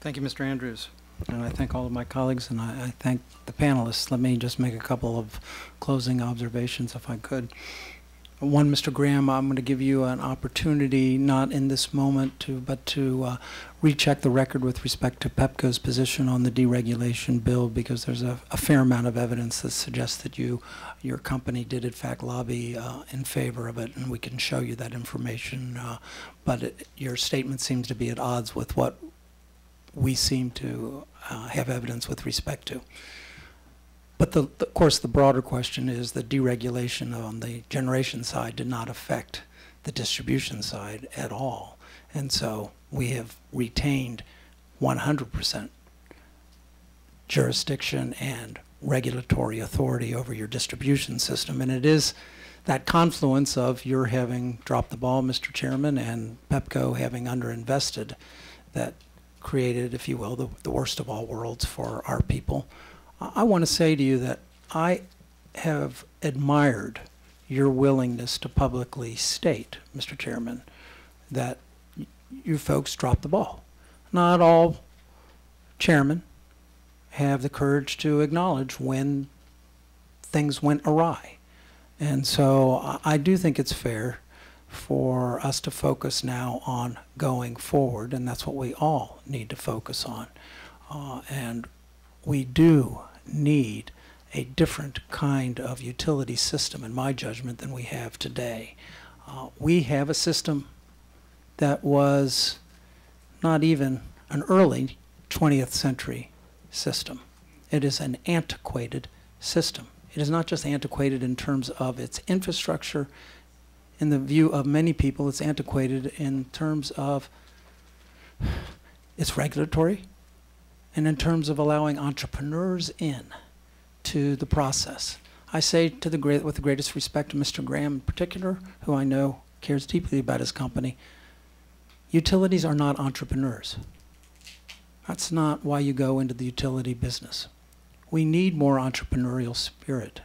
Thank you, Mr. Andrews. And I thank all of my colleagues, and I thank the panelists. Let me just make a couple of closing observations, if I could. One, Mr. Graham, I'm going to give you an opportunity, not in this moment, but to recheck the record with respect to Pepco's position on the deregulation bill, because there's a fair amount of evidence that suggests that your company did, in fact, lobby in favor of it, and we can show you that information. But your statement seems to be at odds with what we seem to have evidence with respect to. But of course, the broader question is that deregulation on the generation side did not affect the distribution side at all. And so we have retained 100% jurisdiction and regulatory authority over your distribution system. And it is that confluence of your having dropped the ball, Mr. Chairman, and Pepco having underinvested that created, if you will, the worst of all worlds for our people. I want to say to you that I have admired your willingness to publicly state, Mr. Chairman, that you folks dropped the ball. Not all chairmen have the courage to acknowledge when things went awry. And so I do think it's fair for us to focus now on going forward, and that's what we all need to focus on. And we do need a different kind of utility system, in my judgment, than we have today. We have a system that was not even an early 20th century system. It is an antiquated system. It is not just antiquated in terms of its infrastructure. In the view of many people, it's antiquated in terms of its regulatory and in terms of allowing entrepreneurs in to the process. I say with the greatest respect to Mr. Graham in particular, who I know cares deeply about his company, utilities are not entrepreneurs. That's not why you go into the utility business. We need more entrepreneurial spirit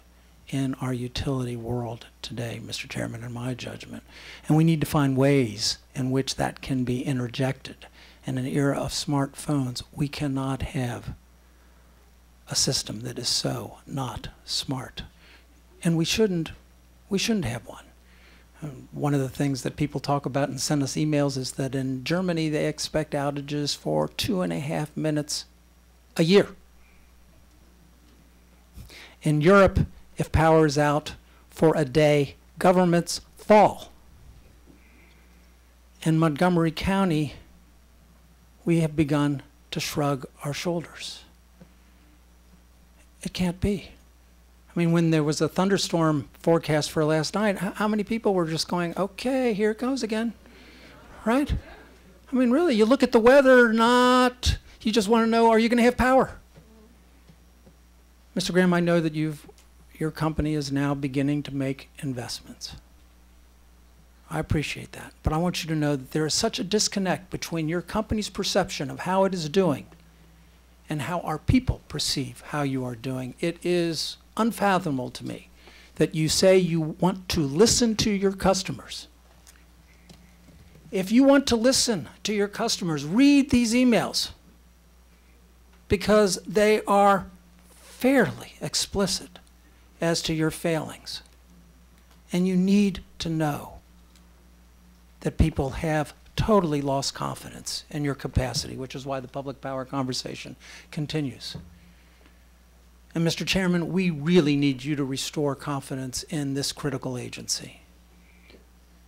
in our utility world today, Mr. Chairman, in my judgment. And we need to find ways in which that can be interjected. In an era of smartphones, we cannot have a system that is so not smart. And we shouldn't have one. One of the things that people talk about and send us emails is that in Germany they expect outages for 2.5 minutes a year. In Europe, if power is out for a day, governments fall. In Montgomery County, we have begun to shrug our shoulders. It can't be. I mean, when there was a thunderstorm forecast for last night, how many people were just going, okay, here it goes again, right? I mean, really, you look at the weather, you just want to know, are you going to have power? Mr. Graham, I know that your company is now beginning to make investments. I appreciate that. But I want you to know that there is such a disconnect between your company's perception of how it is doing and how our people perceive how you are doing. It is unfathomable to me that you say you want to listen to your customers. If you want to listen to your customers, read these emails, because they are fairly explicit as to your failings. And you need to know that people have totally lost confidence in your capacity, which is why the public power conversation continues. And Mr. Chairman, we really need you to restore confidence in this critical agency.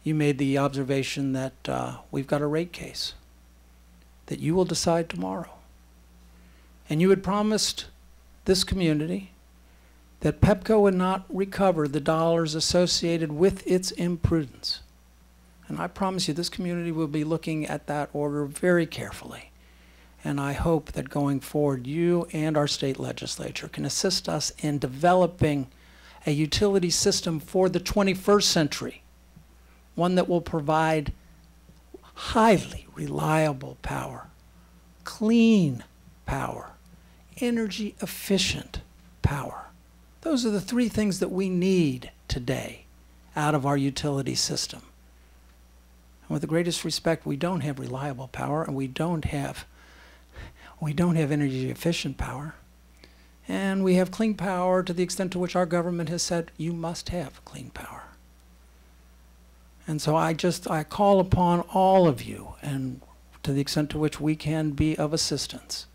You made the observation that we've got a rate case that you will decide tomorrow. And you had promised this community that Pepco would not recover the dollars associated with its imprudence. And I promise you this community will be looking at that order very carefully. And I hope that going forward, you and our state legislature can assist us in developing a utility system for the 21st century, one that will provide highly reliable power, clean power, energy efficient power. Those are the three things that we need today out of our utility system. And with the greatest respect, we don't have reliable power, and we don't have We don't have energy efficient power. And we have clean power to the extent to which our government has said you must have clean power. And so I call upon all of you, and to the extent to which we can be of assistance,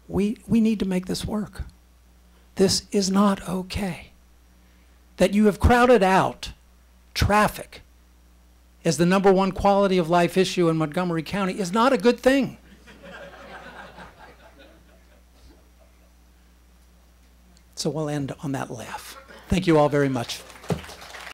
we need to make this work. This is not okay. That you have crowded out traffic as the #1 quality of life issue in Montgomery County is not a good thing. So we'll end on that laugh. Thank you all very much.